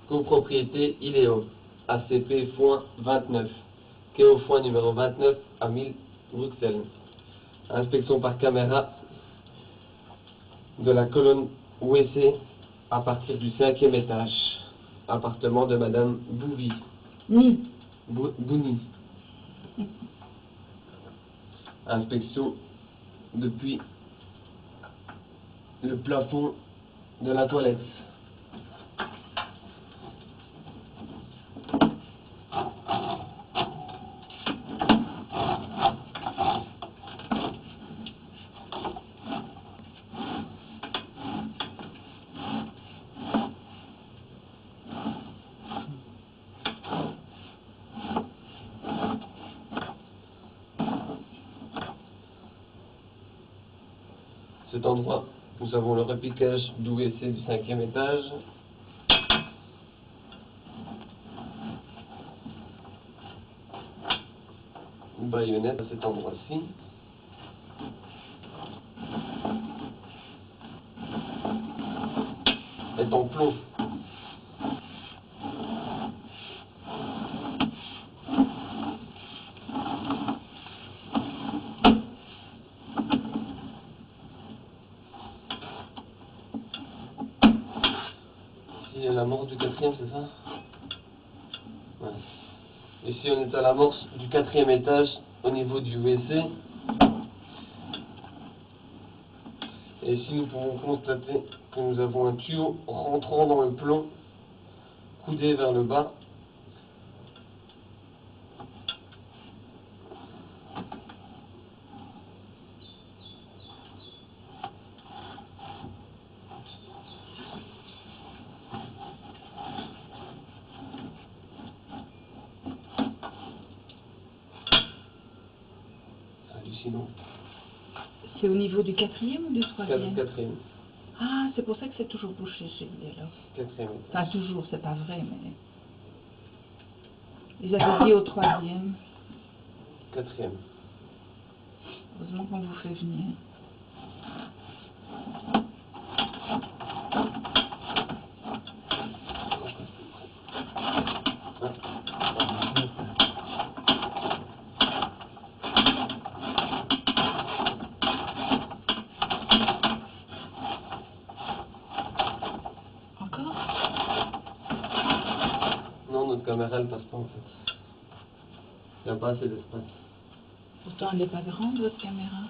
Copropriété Iléo, ACP Foin 29, quai au Foin numéro 29 à 1000 Bruxelles. Inspection par caméra de la colonne WC à partir du 5e étage. Appartement de Madame Bouvi. Bouni. Inspection depuis le plafond de la toilette. Cet endroit, nous avons le repiquage d'OWC du 5e étage. Une baïonnette à cet endroit-ci. Est en plomb. Ici, la morse du 4e, c'est ça? Ouais. Ici, on est à la morse du 4e étage au niveau du WC. Et ici, nous pouvons constater que nous avons un tuyau rentrant dans le plomb, coudé vers le bas. Hallucinant. C'est au niveau du 4e ou du 3e? 4e. Ah, c'est pour ça que c'est toujours bouché chez lui alors. 4e. Enfin, toujours, c'est pas vrai, mais... Ils avaient dit au 3e. 4e. Heureusement qu'on vous fait venir. Encore? Non, notre caméra, elle passe pas en fait. Il n'y a pas assez d'espace. Pourtant, elle n'est pas grande, votre caméra.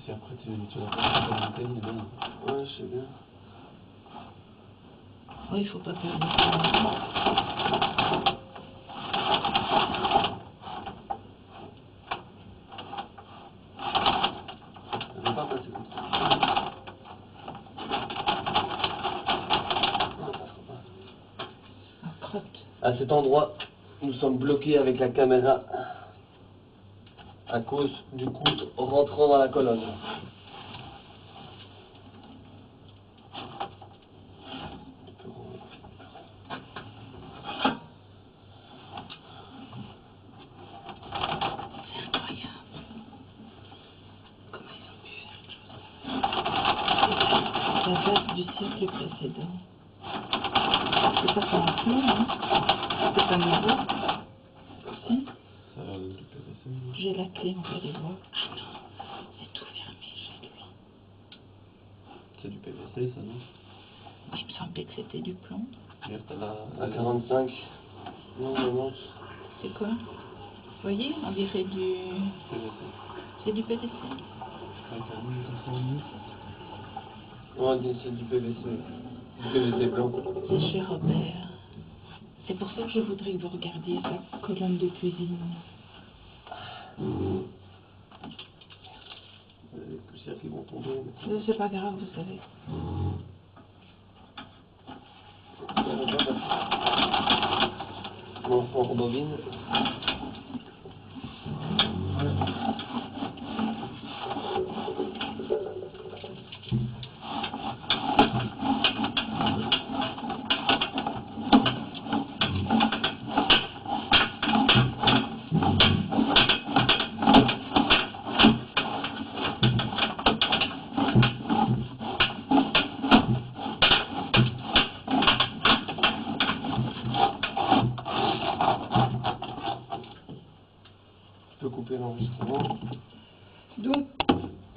Si après tu vas faire la montagne, c'est bien. Ouais, je sais bien. Oui, il faut pas perdre de temps. Ça ne va pas passer comme ça. Non, ça sera pas. Ah, crotte. À cet endroit, nous sommes bloqués avec la caméra à cause du coude rentrant dans la colonne. La date du siècle précédent. C'est pas en plomb, hein? C'est pas nouveau. Si? Ça a du PVC. J'ai la clé, on va aller voir. Ah non, c'est tout fermé, j'ai de l'eau. C'est du PVC, ça, non? Il me semblait que c'était du plomb. Regarde, à 45. Non, non, non. C'est quoi? Vous voyez, on dirait du... PVC. C'est du PVC. Ouais, c'est du PVC. Du PVC blanc. C'est chez Robert. C'est pour ça que je voudrais que vous regardiez sa colonne de cuisine. Les poussières qui vont tomber. Mais... C'est pas grave, vous savez. On rebobine.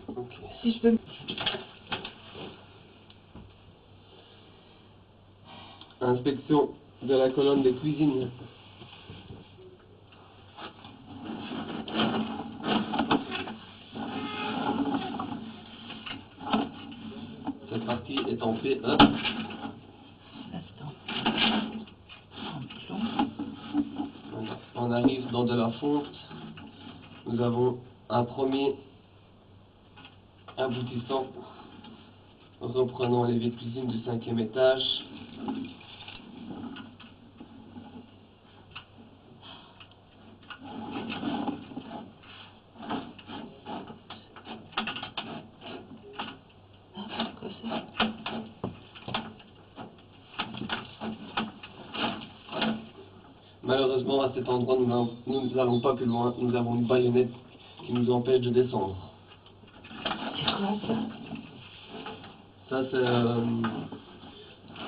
Ok. Si je peux... Inspection de la colonne de cuisine. Cette partie est en P1. L'instant. En plomb. On arrive dans de la fonte. Nous avons un premier aboutissant. Reprenons l'évier de cuisine du 5e étage. Quoi ça? Malheureusement, à cet endroit, nous n'allons pas plus loin. Nous avons une baïonnette qui nous empêche de descendre. C'est quoi ça? Ça, c'est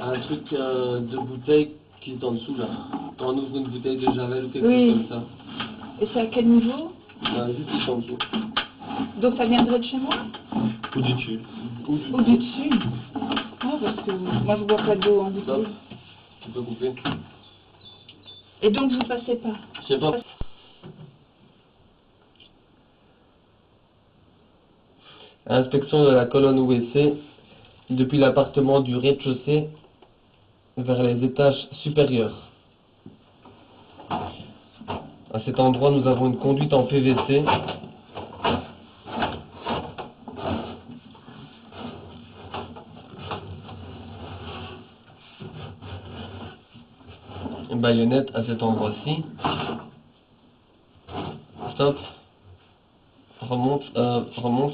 un truc de bouteille qui est en dessous, là. Quand on ouvre une bouteille de Javel ou quelque chose comme ça. Et c'est à quel niveau? Juste ici en dessous. Donc ça viendrait de chez moi? Ou du dessus. Ou du dessus? Ah, parce que moi je bois pas d'eau en Stop. dessous. Tu peux couper. Et donc vous passez pas? Je sais pas. Inspection de la colonne WC depuis l'appartement du rez-de-chaussée vers les étages supérieurs. À cet endroit, nous avons une conduite en PVC. Une baïonnette à cet endroit-ci. Stop. Remonte, remonte.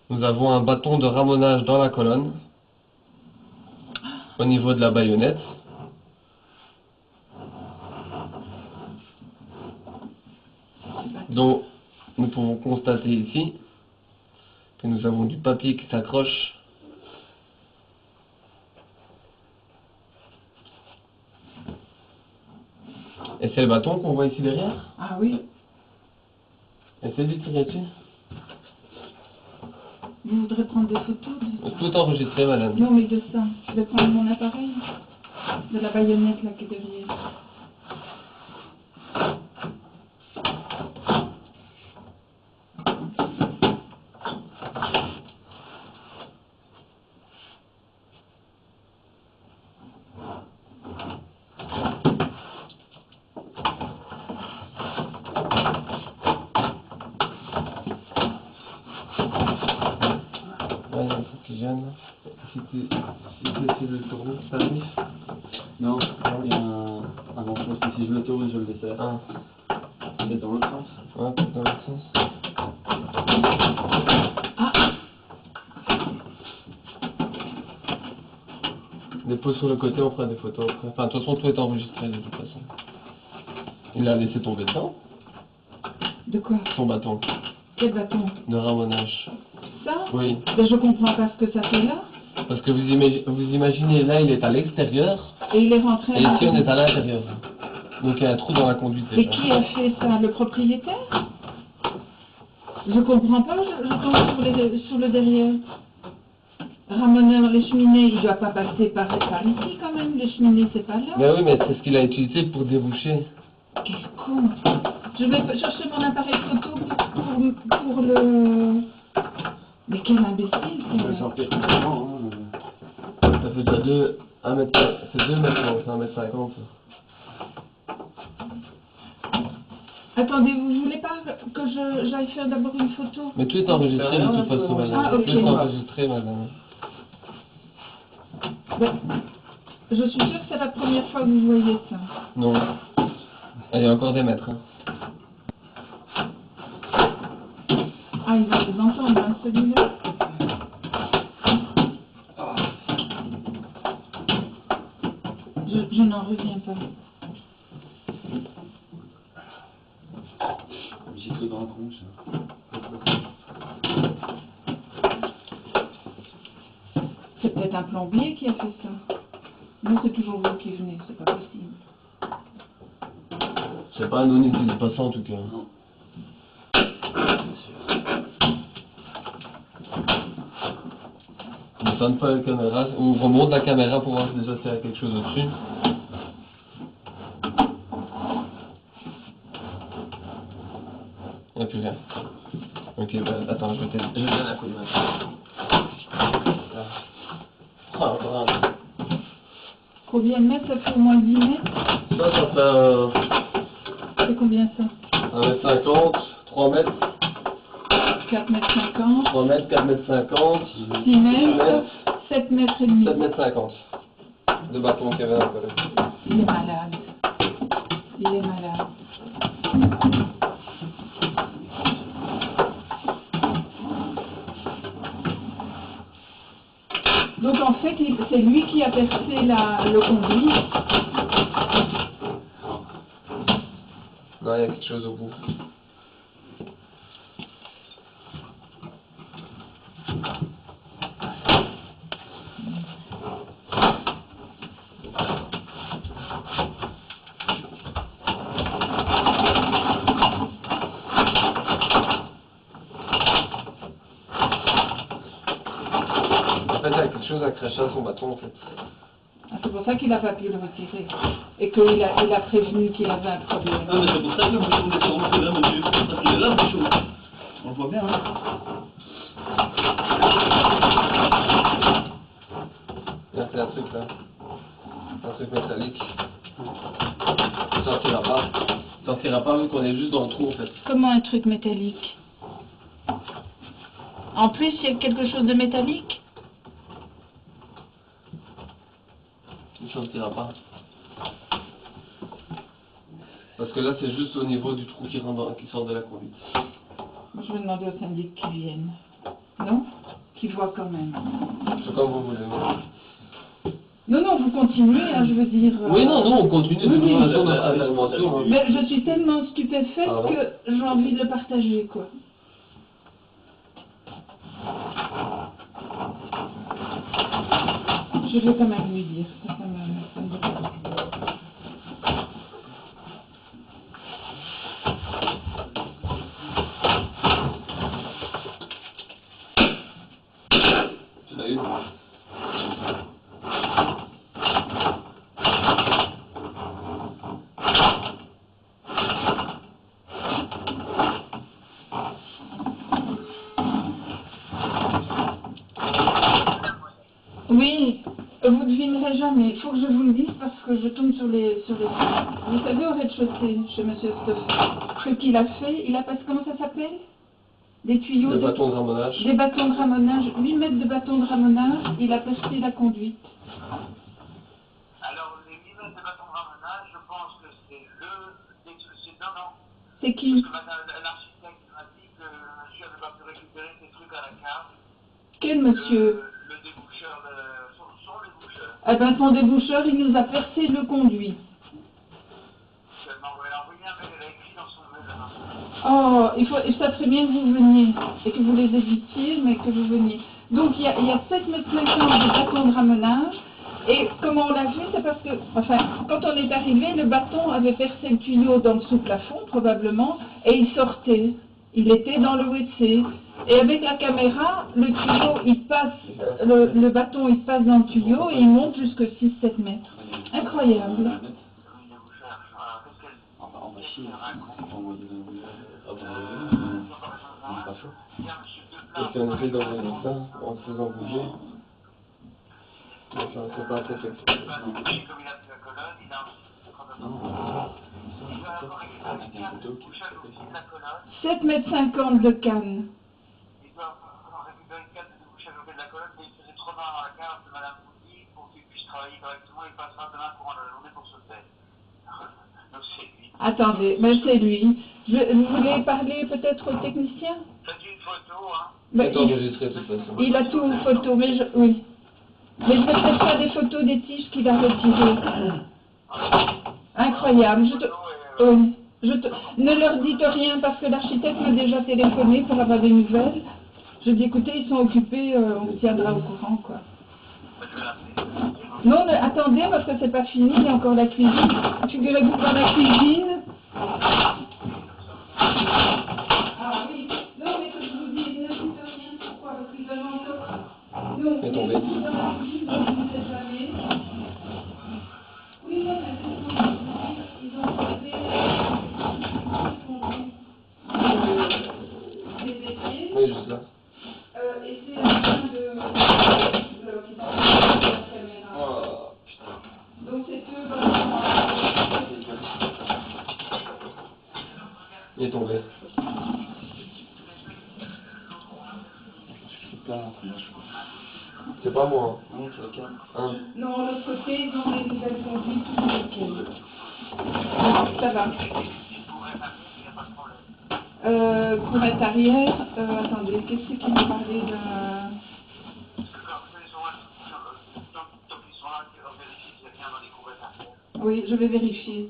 Nous avons un bâton de ramonage dans la colonne, au niveau de la baïonnette. Donc, nous pouvons constater ici que nous avons du papier qui s'accroche. Et c'est le bâton qu'on voit ici derrière. Ah oui. Essayez de tirer dessus. Vous voudrez prendre des photos de ça? Tout enregistré, madame. Non, mais de ça. Je vais prendre mon appareil. De la baïonnette là qui est derrière. Ouais, il y a un truc qui gêne. Si tu essaies de le tourner, ça arrive. Non, il y a un grand-chose. Si je le tourne, je le desserre. Ah, C'est dans l'autre sens. ouais, peut-être dans l'autre sens. Ah, Des poses sur le côté, on fera des photos après. Enfin, de toute façon, tout est enregistré de toute façon. Il a laissé tomber dedans, de quoi? son bâton Quel bâton? de ramonage. Ça? Oui, Ben, je comprends pas ce que ça fait là. parce que vous imaginez, là, il est à l'extérieur, Et il est rentré et à ici, on est à l'intérieur. l'intérieur. Donc, il y a un trou dans la conduite Et déjà. qui a fait ça? Le propriétaire? Je comprends pas, je tombe sur le derrière. Ramoneur, les cheminées, il doit pas passer par ici quand même, les cheminées c'est pas là. Mais oui, mais c'est ce qu'il a utilisé pour déboucher. Quel con. Je vais chercher mon appareil photo pour le... Mais quel imbécile On peut c'est. sortir complètement. Ça fait déjà 1 mètre, c'est 2 mètres, c'est 1m50. Attendez, vous voulez pas que j'aille faire d'abord une photo? Mais tout est enregistré de toute façon, madame. Ah, ok. Tout est enregistré, madame. Ben, je suis sûre que c'est la première fois que vous voyez ça. Non. Il y a encore des mètres. Hein. Ah, il va vous entendre, hein, celui-là. Je n'en reviens pas. J'ai cru dans la tronche. C'est peut-être un plombier qui a fait ça. Non, c'est toujours vous qui venez, c'est pas possible. Je sais pas, nous n'utilise pas ça en tout cas. Non. tourne pas la caméra, on remonte la caméra pour voir déjà s'il y a quelque chose au-dessus. Il n'y a plus rien. Ok, ben attends, je vais t'aider. Je vais donner un coup de main. Ah, voilà. Combien de mètres ça fait? Au moins 10 mètres? Ça fait C'est combien ça? 1m50, 3 mètres. 4 mètres 50. 3 mètres, 4 mètres 50. 6 mètres. 7 mètres et demi. 7 mètres 50. De bâton qu'il y avait dans le collet. Il est malade. Il est malade. Donc en fait, c'est lui qui a percé le conduit. Non, il y a quelque chose au bout. En fait, il y a quelque chose accroché à son bâton, en fait. Ah, c'est pour ça qu'il n'a pas pu le retirer. Et qu'il a prévenu qu'il avait un problème. Ah, mais c'est pour ça que le bouchon est remonté là, monsieur. Parce qu'il est là, le bouchon. On le voit bien, hein. Là, c'est un truc là. Un truc métallique. Il sortira pas. Il sortira pas, vu qu'on est juste dans le trou, en fait. Comment un truc métallique? En plus, il y a quelque chose de métallique? Il sortira pas. Parce que là, c'est juste au niveau du trou qui sort de la conduite. Moi, je vais demander au syndic qu'ils viennent. Non? Qu'ils voient quand même. C'est comme vous voulez. Non, non, vous continuez, hein, je veux dire... Oui, non, non, on continue. Oui, oui. Hein. Mais je suis tellement stupéfaite Pardon? que j'ai envie de le partager, quoi. Je vais quand même lui dire. Ça me dérange. Tu l'as eu? Oui, vous devinerez jamais. Il faut que je vous le dise parce que je tombe sur les... Vous savez, au rez-de-chaussée, chez Monsieur Stoff, ce qu'il a fait, il a passé... Comment ça s'appelle? Des tuyaux... Des bâtons de ramonage. Des bâtons de ramonage. 8 mètres de bâtons de ramonage. Il a percé la conduite. Alors, les 8 mètres de bâton de ramonage, je pense que c'est non. C'est qui? Parce que l'architecte m'a dit que monsieur n'avait pas pu récupérer ses trucs à la cave. Quel monsieur? Le déboucheur, son déboucheur. Eh ben, son déboucheur, il nous a percé le conduit. Elle m'a envoyé un mail, elle a écrit dans son mail là. Oh, ça serait bien que vous veniez, et que vous les évitiez, mais que vous veniez. Donc, il y a 7,50 mètres de bâton de ramonage, et comment on l'a vu, c'est parce que, enfin, quand on est arrivé, le bâton avait percé le tuyau dans le sous-plafond, probablement, et il sortait. Il était dans le WC. Et avec la caméra, le tuyau, il passe, le bâton, il passe dans le tuyau, et il monte jusqu'à 6-7 mètres. Incroyable. On va chier. Pas chaud. Parce qu'on essaie d'envoyer ça en se faisant bouger. Mais ça ne fait pas assez fait. Comme il a pris la colonne, il a il va avoir récupéré 4 débouchages aussi de la colonne. 7,50 mètres de canne. Il doit avoir récupéré 4 débouchages de la colonne, mais il faisait trop mal dans la cave de Madame Boudy pour qu'il puisse travailler correctement. Il passera demain courant de la journée pour se faire. Donc c'est lui. Attendez, mais c'est lui. Vous voulez parler peut-être au technicien? Faites une photo, hein. Ben, C'est enregistré de toute façon. il a tout photo, mais oui. Mais je vais peut-être faire des photos des tiges qu'il a retirées. Incroyable. Oui. Ne leur dites rien parce que l'architecte m'a déjà téléphoné pour avoir des nouvelles. Je dis écoutez, ils sont occupés, on vous tiendra au courant, quoi. Non, mais attendez, parce que c'est pas fini, il y a encore la cuisine. Figurez-vous dans la cuisine. Ah oui, non, mais que je vous dis, ne dites rien, pourquoi? Parce qu'ils veulent encore. Nous, est tombé. Oui, juste là. Et c'est la fin de la caméra. Oh, putain. Donc c'est eux. Il est tombé. C'est pas moi. Non, c'est la carte. Hein. Non, l'autre côté, ils ont des nouvelles conduites, tout nickel. Ça va. Pour être arrière, attendez, qu'est-ce qu'il m'a parlé d'un... Oui, je vais vérifier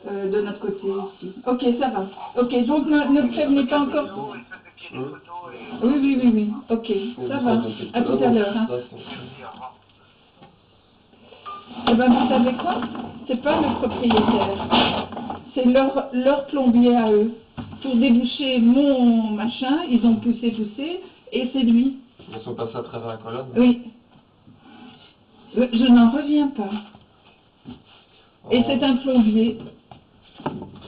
de notre côté ici. Ok, ça va. Ok, donc ne prévenez pas encore. Oui. Ok, ça va. À tout à l'heure. Hein. Eh ben, vous savez quoi? C'est pas le propriétaire. C'est leur plombier à eux. Pour déboucher mon machin, ils ont poussé, et c'est lui. Ils sont passés à travers la colonne. Oui. Je n'en reviens pas. Et c'est un plombier.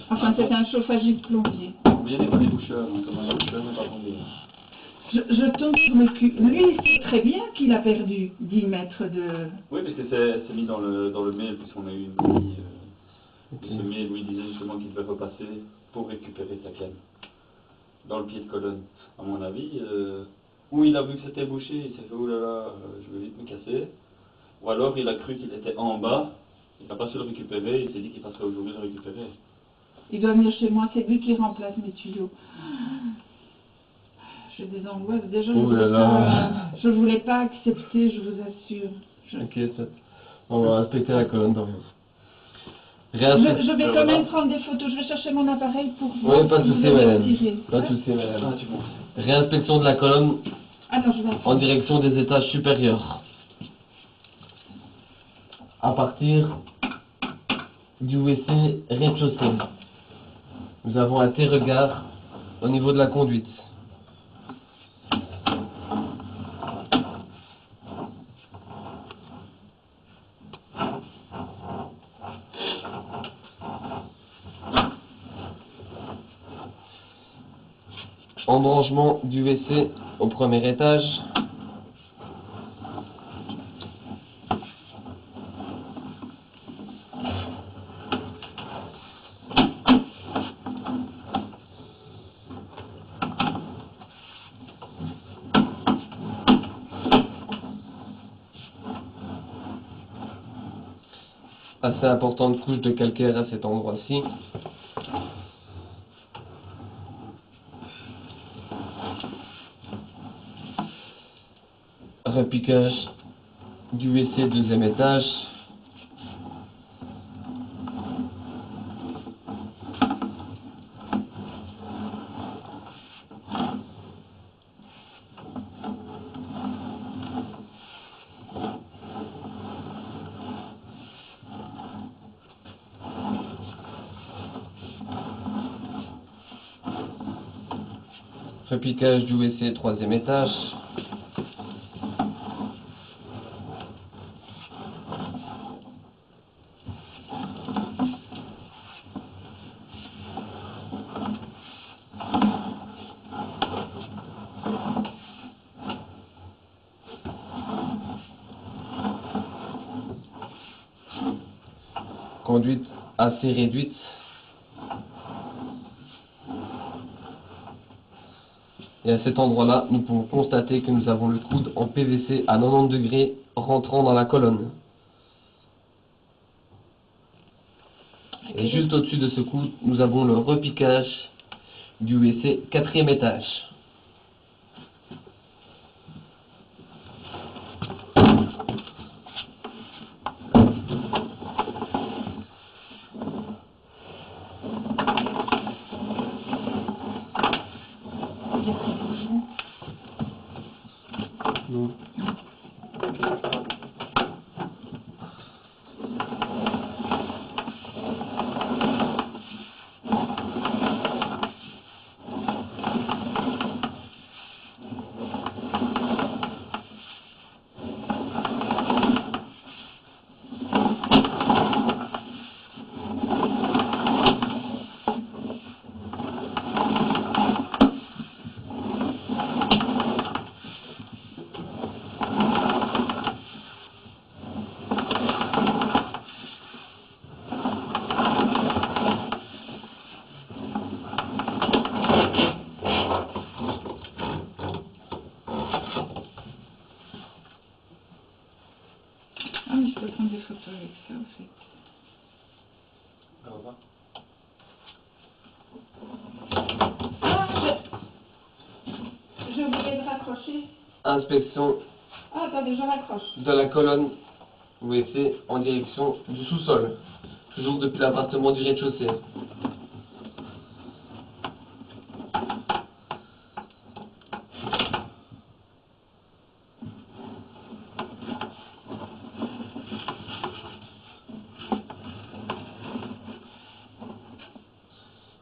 Enfin, c'est un chauffagiste plombier. Mais il n'y avait pas des boucheurs, hein, comme un boucheur n'est pas tombé. Je tombe sur le cul. Lui, il sait très bien qu'il a perdu 10 mètres de... Oui, parce que c'est mis dans le mail, puisqu'on a eu une mail. Ce mail où il disait justement qu'il devait repasser pour récupérer sa canne. Dans le pied de colonne. À mon avis, ou il a vu que c'était bouché, il s'est fait oh là là, je vais vite me casser. Ou alors il a cru qu'il était en bas, il n'a pas su le récupérer, il s'est dit qu'il passerait aujourd'hui le récupérer. Il doit venir chez moi, c'est lui qui remplace mes tuyaux. J'ai des angoisses. Déjà, je voulais pas accepter, je vous assure. Ok, on va respecter la colonne d'en haut. Je vais quand même prendre des photos. Je vais chercher mon appareil pour voir. Oui, pas de si souci, vous allez madame. retirer. Pas de Ouais. souci, madame. Ah, tu montes. Réinspection de la colonne Ah non, je vais en direction des étages supérieurs. À partir du WC rez-de-chaussée. Nous avons un T-regard au niveau de la conduite. Embranchement du WC au premier étage. Assez importante couche de calcaire à cet endroit-ci. Repiquage du WC deuxième étage. Repiquage du WC troisième étage. Conduite assez réduite. Et à cet endroit-là, nous pouvons constater que nous avons le coude en PVC à 90 degrés rentrant dans la colonne. Et juste au-dessus de ce coude, nous avons le repiquage du WC quatrième étage. Non. raccroché. Inspection Ah, attendez, je raccroche. de la colonne WC en direction du sous-sol. Toujours depuis l'appartement du rez-de-chaussée.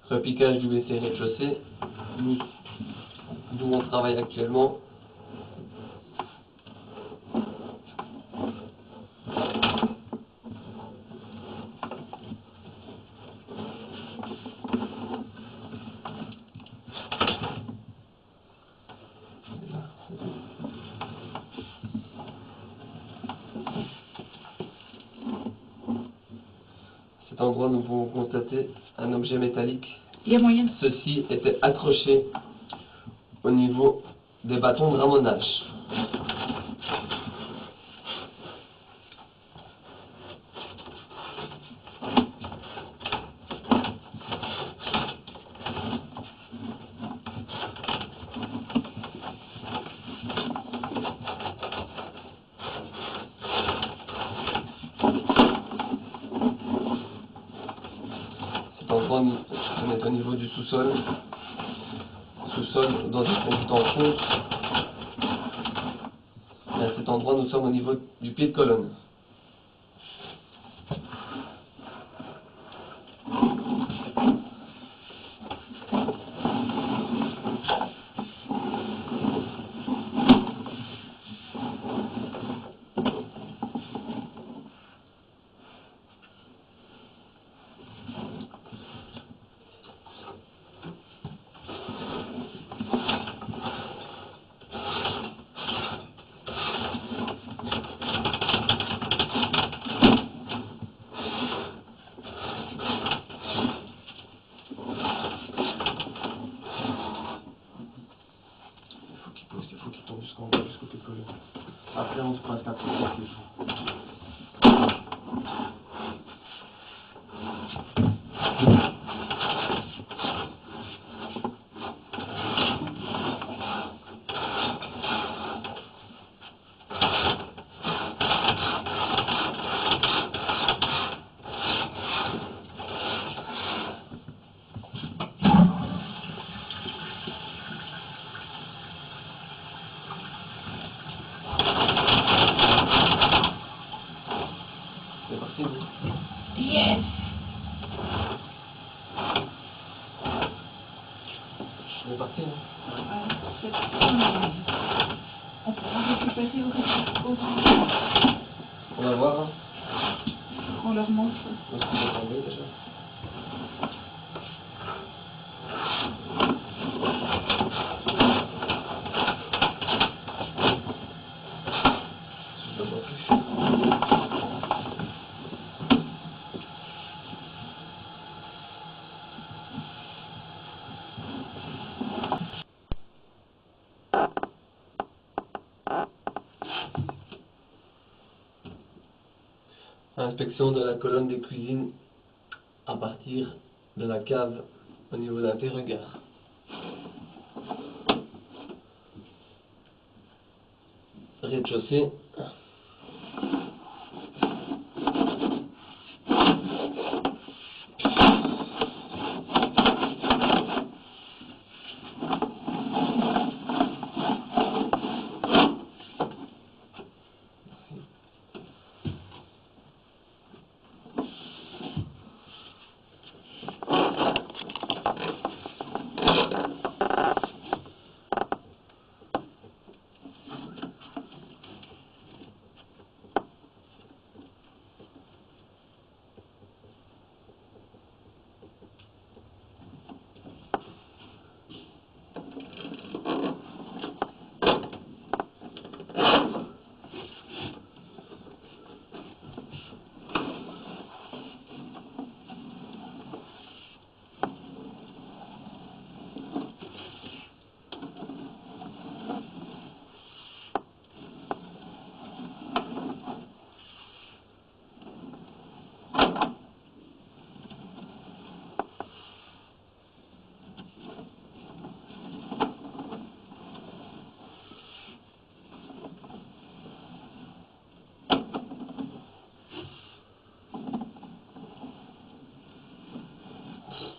Repiquage du WC rez-de-chaussée, d'où on travaille actuellement. À cet endroit, nous pouvons constater un objet métallique. Il y a moyen. Ceci était accroché au niveau des bâtons de ramonage. Cet endroit, on est au niveau du sous-sol. Sous-sol dans une contention. Et à cet endroit, nous sommes au niveau du pied de colonne. Il faut qu'il tombe jusqu'en bas, jusqu'au pied de colonne. Après, on se passe la couche et tout. C'est parti, nous. Yes. C'est parti, nous. On pourra récupérer au On va voir, hein. On leur montre. Où est-ce qu'il est tombé déjà. Je le vois plus. Inspection de la colonne des cuisines à partir de la cave au niveau d'un regard. Rez-de-chaussée.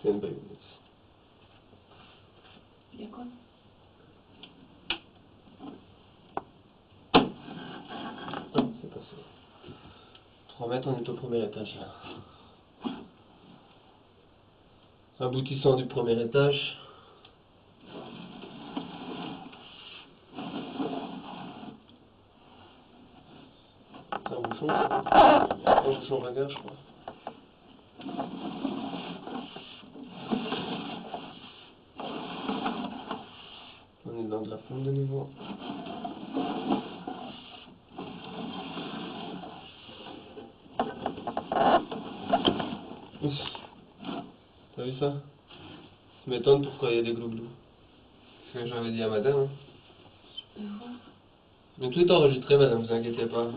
stand by minutes. Il y a quoi? Non, c'est pas ça. 3 mètres, on est au premier étage là. Aboutissant du premier étage. C'est un bouchon, ça. Un bouchon regard, je crois. On est dans de la fonte de nouveau. Ouf. T'as vu ça? Tu m'étonnes pourquoi il y a des glouglous. C'est ce que j'avais dit à madame. Hein. Mais tout est enregistré, madame, vous inquiétez pas.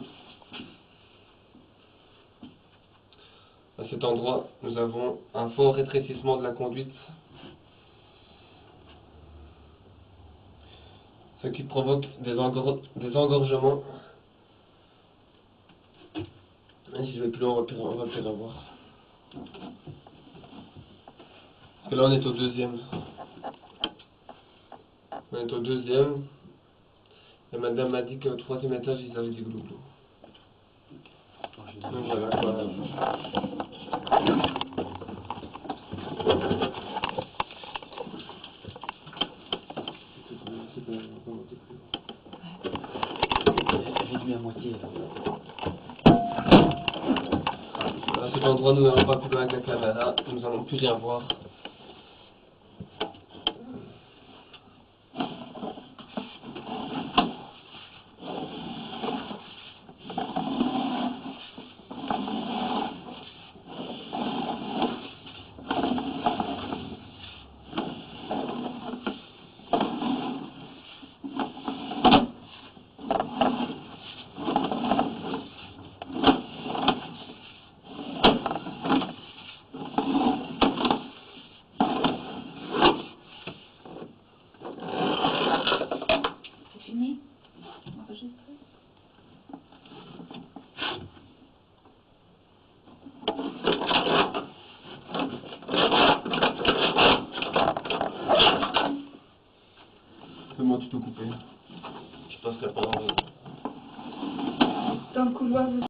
À cet endroit, nous avons un fort rétrécissement de la conduite, ce qui provoque des engorgements. Et si je vais plus loin, on va le faire avoir. Parce que là, on est au deuxième. On est au deuxième. Et madame m'a dit qu'au troisième étage, ils avaient du glouglou. Donc voilà quoi. Réduit à moitié. À cet endroit, nous n'allons pas plus loin avec la caméra. Nous n'allons plus rien voir. C'est fini? Enregistré? C'est moi, tu peux couper. Je passerai pas. Dans le couloir,